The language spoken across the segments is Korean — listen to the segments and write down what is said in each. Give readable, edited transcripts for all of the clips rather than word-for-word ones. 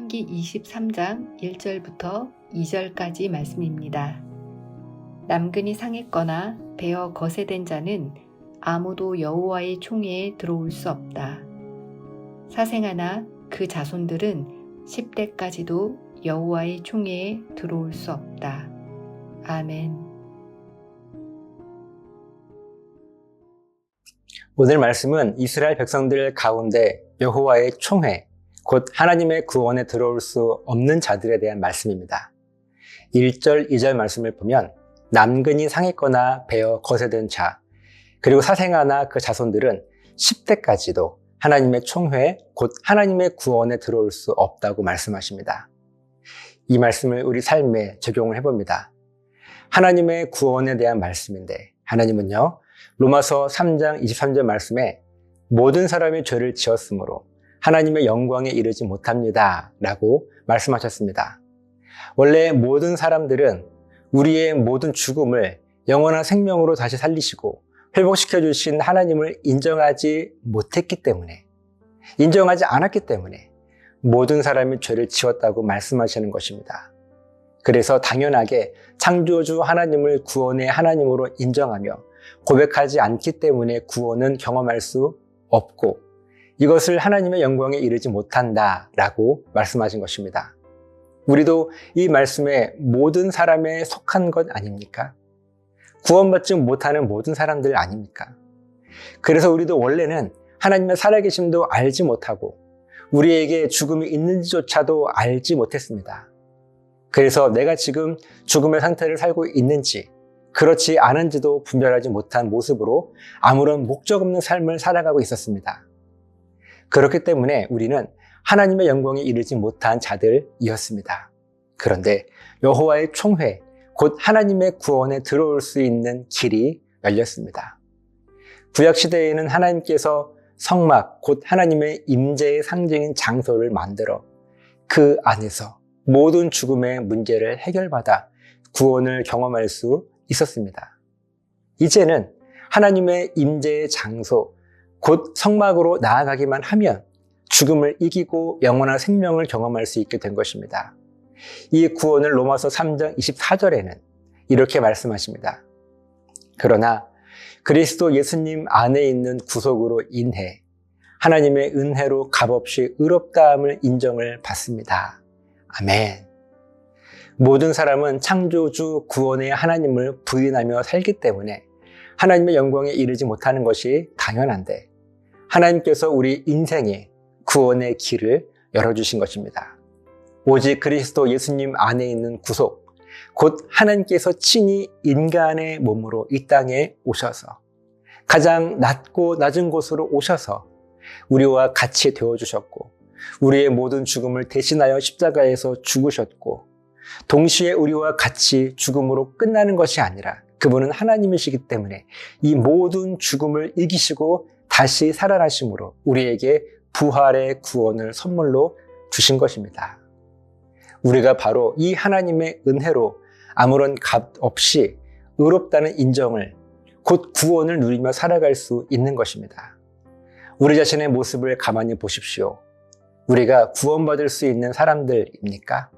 신명기 23장 1절부터 2절까지 말씀입니다. 남근이 상했거나 베어 거세된 자는 아무도 여호와의 총회에 들어올 수 없다. 사생아나 그 자손들은 10대까지도 여호와의 총회에 들어올 수 없다. 아멘. 오늘 말씀은 이스라엘 백성들 가운데 여호와의 총회, 곧 하나님의 구원에 들어올 수 없는 자들에 대한 말씀입니다. 1절, 2절 말씀을 보면 남근이 상했거나 베어 거세된 자, 그리고 사생아나 그 자손들은 10대까지도 하나님의 총회, 곧 하나님의 구원에 들어올 수 없다고 말씀하십니다. 이 말씀을 우리 삶에 적용을 해봅니다. 하나님의 구원에 대한 말씀인데 하나님은요, 로마서 3장 23절 말씀에 모든 사람이 죄를 지었으므로 하나님의 영광에 이르지 못합니다 라고 말씀하셨습니다. 원래 모든 사람들은 우리의 모든 죽음을 영원한 생명으로 다시 살리시고 회복시켜 주신 하나님을 인정하지 못했기 때문에, 인정하지 않았기 때문에 모든 사람이 죄를 지었다고 말씀하시는 것입니다. 그래서 당연하게 창조주 하나님을 구원의 하나님으로 인정하며 고백하지 않기 때문에 구원은 경험할 수 없고 이것을 하나님의 영광에 이르지 못한다라고 말씀하신 것입니다. 우리도 이 말씀에 모든 사람에 속한 것 아닙니까? 구원받지 못하는 모든 사람들 아닙니까? 그래서 우리도 원래는 하나님의 살아계심도 알지 못하고 우리에게 죽음이 있는지조차도 알지 못했습니다. 그래서 내가 지금 죽음의 상태를 살고 있는지 그렇지 않은지도 분별하지 못한 모습으로 아무런 목적 없는 삶을 살아가고 있었습니다. 그렇기 때문에 우리는 하나님의 영광에 이르지 못한 자들이었습니다. 그런데 여호와의 총회, 곧 하나님의 구원에 들어올 수 있는 길이 열렸습니다. 구약시대에는 하나님께서 성막, 곧 하나님의 임재의 상징인 장소를 만들어 그 안에서 모든 죽음의 문제를 해결받아 구원을 경험할 수 있었습니다. 이제는 하나님의 임재의 장소, 곧 성막으로 나아가기만 하면 죽음을 이기고 영원한 생명을 경험할 수 있게 된 것입니다. 이 구원을 로마서 3장 24절에는 이렇게 말씀하십니다. 그러나 그리스도 예수님 안에 있는 구속으로 인해 하나님의 은혜로 값없이 의롭다함을 인정을 받습니다. 아멘. 모든 사람은 창조주 구원의 하나님을 부인하며 살기 때문에 하나님의 영광에 이르지 못하는 것이 당연한데 하나님께서 우리 인생에 구원의 길을 열어주신 것입니다. 오직 그리스도 예수님 안에 있는 구속, 곧 하나님께서 친히 인간의 몸으로 이 땅에 오셔서 가장 낮고 낮은 곳으로 오셔서 우리와 같이 되어주셨고 우리의 모든 죽음을 대신하여 십자가에서 죽으셨고 동시에 우리와 같이 죽음으로 끝나는 것이 아니라 그분은 하나님이시기 때문에 이 모든 죽음을 이기시고 다시 살아나심으로 우리에게 부활의 구원을 선물로 주신 것입니다. 우리가 바로 이 하나님의 은혜로 아무런 값 없이 의롭다는 인정을, 곧 구원을 누리며 살아갈 수 있는 것입니다. 우리 자신의 모습을 가만히 보십시오. 우리가 구원받을 수 있는 사람들입니까?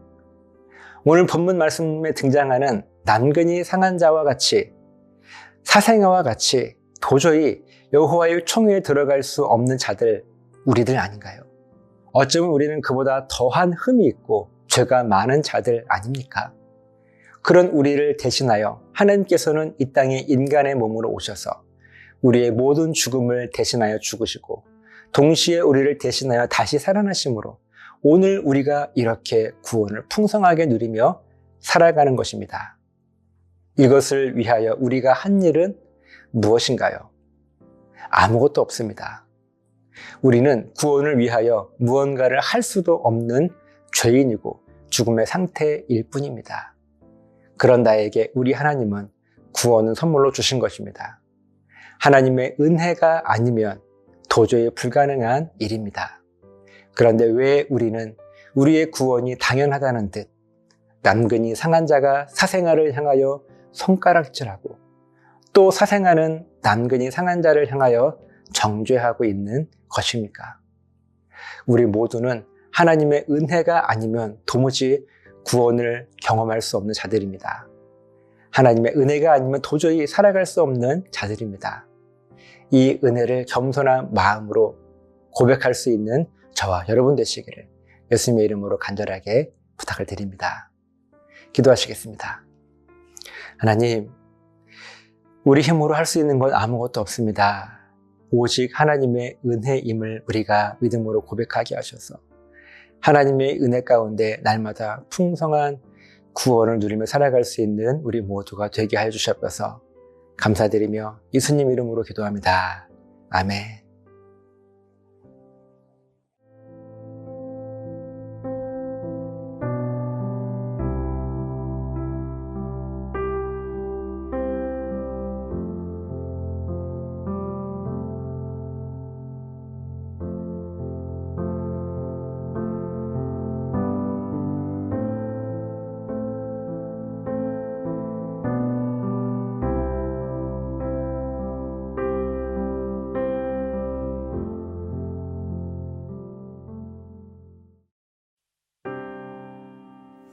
오늘 본문 말씀에 등장하는 남근이 상한 자와 같이, 사생아와 같이 도저히 여호와의 총회에 들어갈 수 없는 자들, 우리들 아닌가요? 어쩌면 우리는 그보다 더한 흠이 있고 죄가 많은 자들 아닙니까? 그런 우리를 대신하여 하나님께서는 이 땅에 인간의 몸으로 오셔서 우리의 모든 죽음을 대신하여 죽으시고 동시에 우리를 대신하여 다시 살아나심으로 오늘 우리가 이렇게 구원을 풍성하게 누리며 살아가는 것입니다. 이것을 위하여 우리가 한 일은 무엇인가요? 아무것도 없습니다. 우리는 구원을 위하여 무언가를 할 수도 없는 죄인이고 죽음의 상태일 뿐입니다. 그런 나에게 우리 하나님은 구원은 선물로 주신 것입니다. 하나님의 은혜가 아니면 도저히 불가능한 일입니다. 그런데 왜 우리는 우리의 구원이 당연하다는 듯 남근이 상한 자가 사생아를 향하여 손가락질하고 또 사생아는 남근이 상한 자를 향하여 정죄하고 있는 것입니까? 우리 모두는 하나님의 은혜가 아니면 도무지 구원을 경험할 수 없는 자들입니다. 하나님의 은혜가 아니면 도저히 살아갈 수 없는 자들입니다. 이 은혜를 겸손한 마음으로 고백할 수 있는 저와 여러분 되시기를 예수님의 이름으로 간절하게 부탁을 드립니다. 기도하시겠습니다. 하나님, 우리 힘으로 할 수 있는 건 아무것도 없습니다. 오직 하나님의 은혜임을 우리가 믿음으로 고백하게 하셔서 하나님의 은혜 가운데 날마다 풍성한 구원을 누리며 살아갈 수 있는 우리 모두가 되게 해 주셔서 감사드리며 예수님 이름으로 기도합니다. 아멘.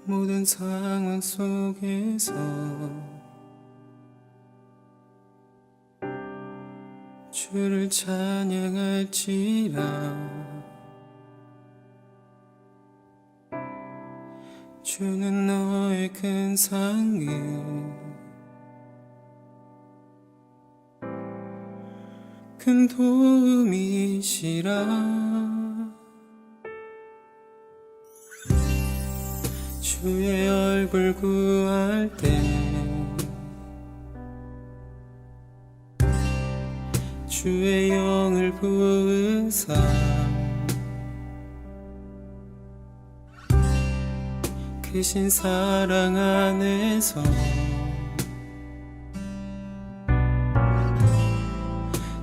모든 상황 속에서 주를 찬양할지라. 주는 너의 큰 상급 큰 도움이시라. 주의 얼굴 구할 때 주의 영을 부으사 크신 사랑 안에서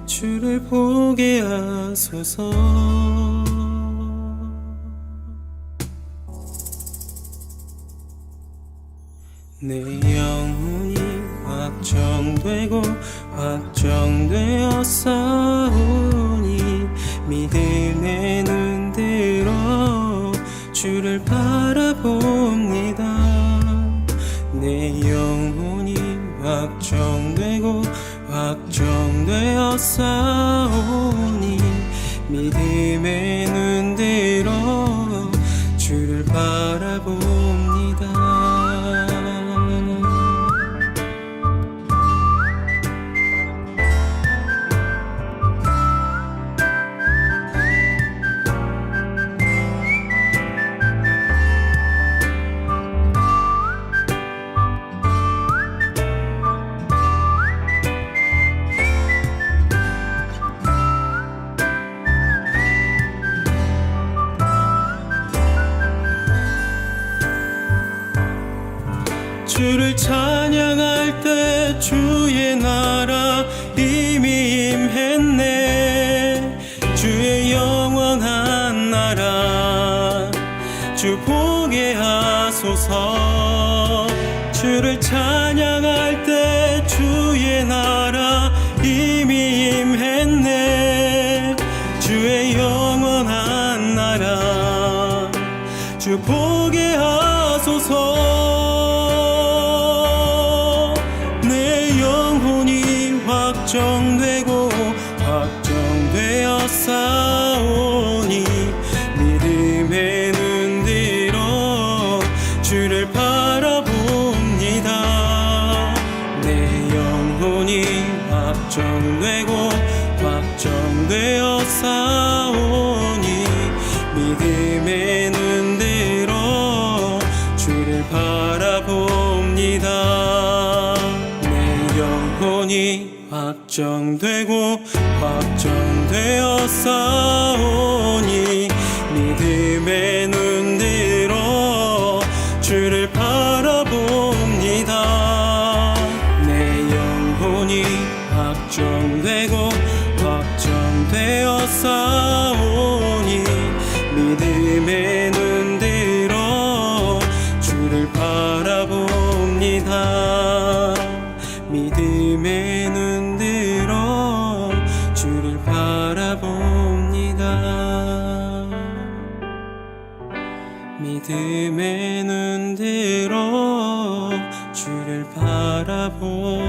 주를 보게 하소서. 내 영혼이 확정되고 확정되었사오니 믿음의 눈 들어 주를 바라봅니다. 내 영혼이 확정되고 확정되었사오니 믿음의 눈 들어 주를 바라봅니다. 주를 찬양할 때 주의 나라 이미 임했네. 주의 영원한 나라 주 보게 하소서. 주를 찬양할 때 주의 나라 이미 임했네. 주의 영원한 나라 주 보게 하소서. 확정되고 확정되었사오니 믿음의 눈 들어 주를 바라봅니다. 내 영혼이 확정되고 확정되었사오니 믿음의 눈 들어 주를 바라봅니다. 내 영혼이 확정되고 확정되었사오니 믿음의 눈 들어 주를 바라봅니다. 내 영혼이 확정되고 확정되었사오니 믿음의 눈 들어 주를 바라봅니다. 믿음의 눈 들어 주를 바라봅니다. 믿음의 눈 들어 주를 바라보